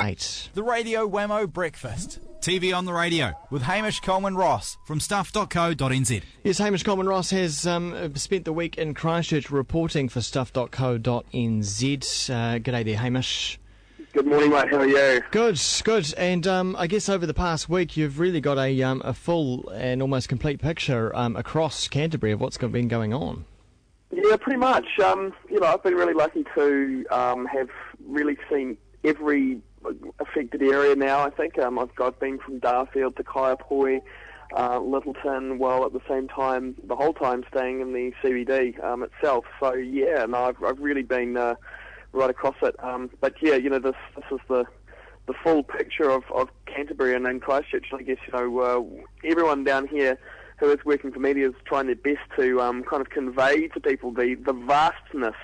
8. The Radio Wammo Breakfast. TV on the radio with Hamish, Coleman-Ross from stuff.co.nz. Yes, Hamish Coleman-Ross has spent the week in Christchurch reporting for stuff.co.nz. G'day there, Hamish. Good morning, mate. How are you? Good. And I guess over the past week you've really got a full and almost complete picture across Canterbury of what's been going on. Yeah, pretty much. I've been really lucky to have really seen every affected area now, I think. I've been from Darfield to Kaiapoi, Littleton, while at the same time, the whole time staying in the CBD itself. So, yeah, no, I've really been right across it. But, yeah, this is the full picture of Canterbury and then Christchurch. I guess, everyone down here who is working for media is trying their best to kind of convey to people the vastness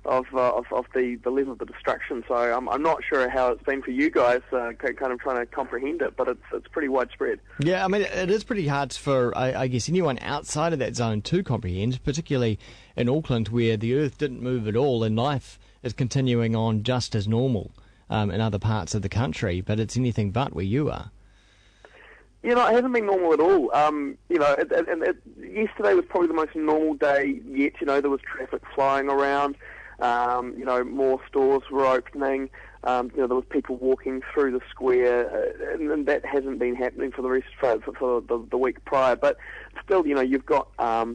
of the level of the destruction. So I'm not sure how it's been for you guys, kind of trying to comprehend it, but it's pretty widespread. Yeah, I mean, it is pretty hard for, I guess, anyone outside of that zone to comprehend, particularly in Auckland, where the earth didn't move at all and life is continuing on just as normal in other parts of the country, but it's anything but where you are. It hasn't been normal at all. Yesterday was probably the most normal day yet. There was traffic flying around. More stores were opening. There was people walking through the square, and that hasn't been happening for the week prior. But still, you've got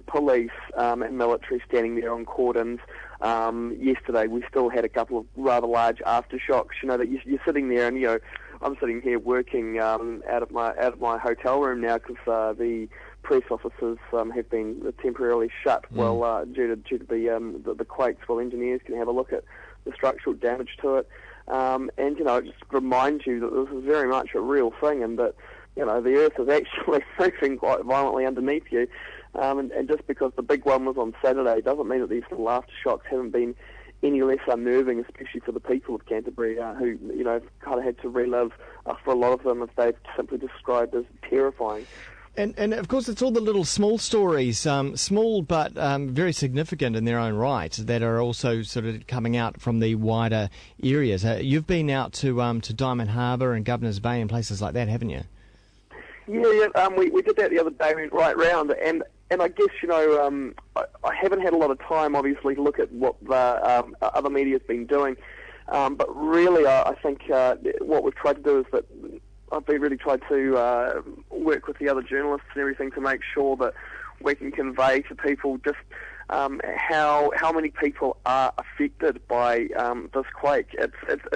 police and military standing there on cordons. Yesterday, we still had a couple of rather large aftershocks. That you're sitting there, and I'm sitting here working out of my hotel room now because the press offices have been temporarily shut due to the quakes, while engineers can have a look at the structural damage to it. It just reminds you that this is very much a real thing, and that the earth is actually moving quite violently underneath you. And just because the big one was on Saturday doesn't mean that these little aftershocks haven't been any less unnerving, especially for the people of Canterbury, who kind of had to relive, for a lot of them, as they've simply described as terrifying. And of course, it's all the little small stories, small but very significant in their own right, that are also sort of coming out from the wider areas. You've been out to Diamond Harbour and Governor's Bay and places like that, haven't you? Yeah. We did that the other day. We went right round, and I guess I haven't had a lot of time, obviously, to look at what the other media's been doing. But really, I think what we've tried to do is that I've really tried to work with the other journalists and everything to make sure that we can convey to people just how many people are affected by this quake. It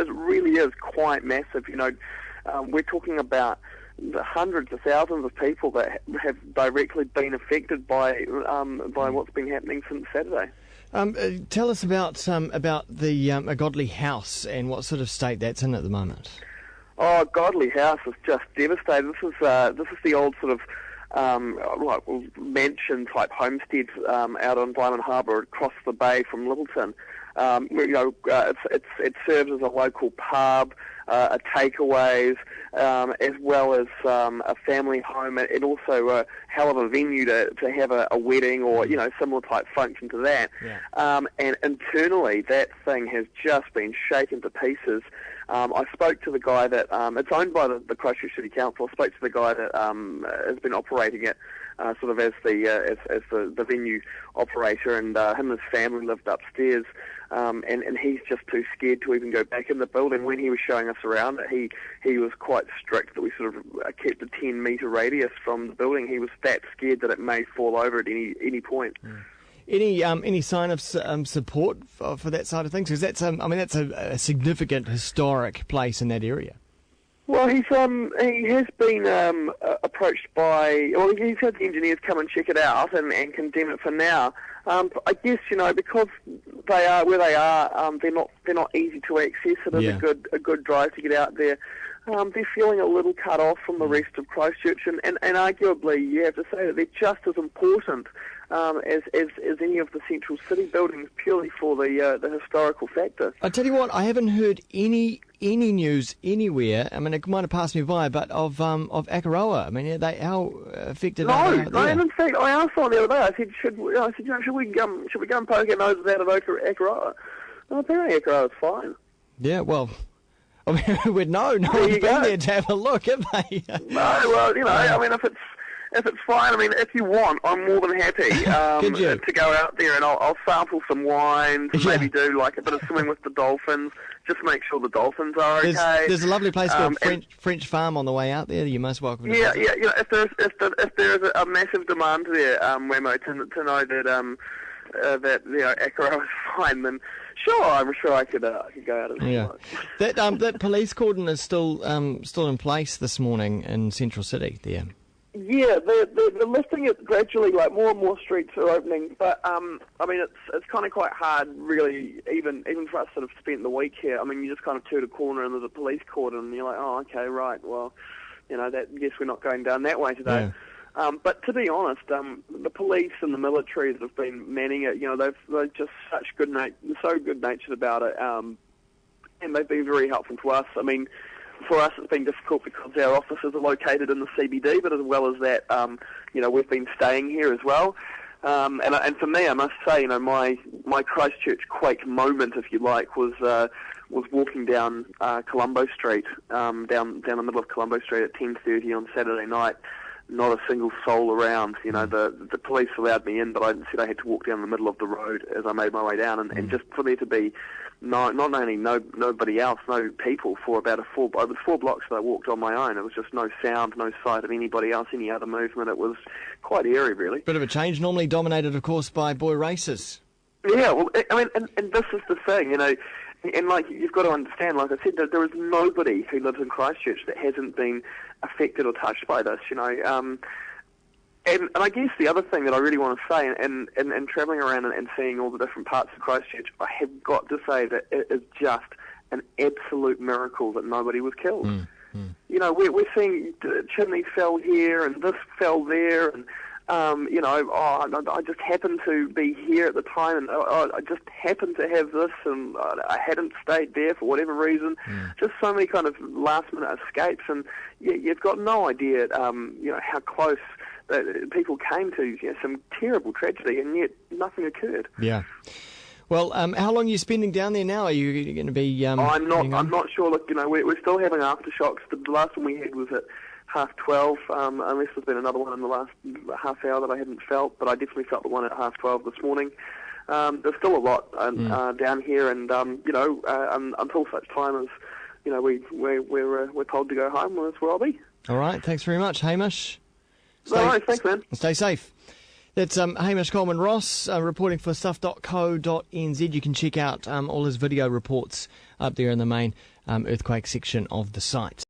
really is quite massive. We're talking about the hundreds of thousands of people that have directly been affected by what's been happening since Saturday. Tell us about the Godly House and what sort of state that's in at the moment. Oh, Godly House is just devastated. This is the old sort of mansion type homestead out on Diamond Harbour across the bay from Littleton. It serves as a local pub, a takeaways, as well as a family home, and also a hell of a venue to have a wedding or similar type function to that. Yeah. And internally, that thing has just been shaken to pieces. I spoke to the guy that it's owned by the Christchurch City Council. I spoke to the guy that has been operating it, sort of as the venue operator, and him and his family lived upstairs, and he's just too scared to even go back in the building. When he was showing us around it, he was quite strict that we sort of kept a 10-metre radius from the building. He was that scared that it may fall over at any point. Mm. Any sign of support for that side of things? Because that's a significant historic place in that area. Well, he has been approached by. Well, he's had the engineers come and check it out and condemn it for now. I guess because they are where they are, they're not easy to access. It is a good drive to get out there. They're feeling a little cut off from the rest of Christchurch, and arguably you have to say that they're just as important as any of the central city buildings, purely for the historical factor. I tell you what, I haven't heard any news anywhere. I mean, it might have passed me by, but of Akaroa. I mean, how affected are they? No. In fact, I asked someone the other day. I said, should we go and poke our noses out of Akaroa? Well, apparently Akaroa's fine. Yeah, well, I mean, we'd know. No There one's you been go. there to have a look, have they? No, well, I mean, if it's fine, I mean, if you want, I'm more than happy Could you? to go out there and I'll sample some wines and Yeah. maybe do like a bit of swimming with the dolphins, just make sure the dolphins are okay. There's a lovely place called and- French Farm on the way out there. You're most welcome to Yeah, visit. yeah. If there's a massive demand there, Wammo, to know that that Acro is fine, then sure, I'm sure I could go out and have a Yeah. look. That police cordon is still in place this morning in Central City there. Yeah, they're lifting it gradually. Like more and more streets are opening, but I mean it's kind of quite hard, really. Even for us that have spent the week here, I mean you just kind of turn a corner and there's a police cordon, and you're like, oh, okay, right. Well, that guess we're not going down that way today. Yeah. But to be honest, the police and the military that have been manning it, they've just so good natured about it, and they've been very helpful to us. I mean, for us it's been difficult because our offices are located in the CBD, but as well as that, we've been staying here as well. And for me, I must say, my Christchurch quake moment, if you like, was walking down Colombo Street, down the middle of Colombo Street at 10:30 on Saturday night. Not a single soul around. The police allowed me in, but I said I had to walk down the middle of the road as I made my way down, and just for there to be not only nobody else, no people for about over 4 blocks that I walked on my own. It was just no sound, no sight of anybody else, any other movement. It was quite eerie, really. Bit of a change, normally dominated, of course, by boy races. Yeah, well, I mean, and this is the thing, and like you've got to understand, like I said, that there is nobody who lives in Christchurch that hasn't been affected or touched by this, And I guess the other thing that I really want to say, and travelling around and seeing all the different parts of Christchurch, I have got to say that it is just an absolute miracle that nobody was killed. We're seeing chimneys fell here and this fell there, and I just happened to be here at the time, and I just happened to have this, and I hadn't stayed there for whatever reason. Just so many kind of last-minute escapes, and you've got no idea, how close people came to some terrible tragedy, and yet nothing occurred. Yeah. Well, how long are you spending down there now? Are you going to be? I'm not sure. Look, we're still having aftershocks. The last one we had was at 12:30, unless there's been another one in the last half hour that I hadn't felt, but I definitely felt the one at 12:30 this morning. There's still a lot down here, and until such time as we're told to go home, well, that's where I'll be. All right, thanks very much, Hamish. No, thanks, man. Stay safe. That's Hamish Coleman-Ross reporting for stuff.co.nz. You can check out all his video reports up there in the main earthquake section of the site.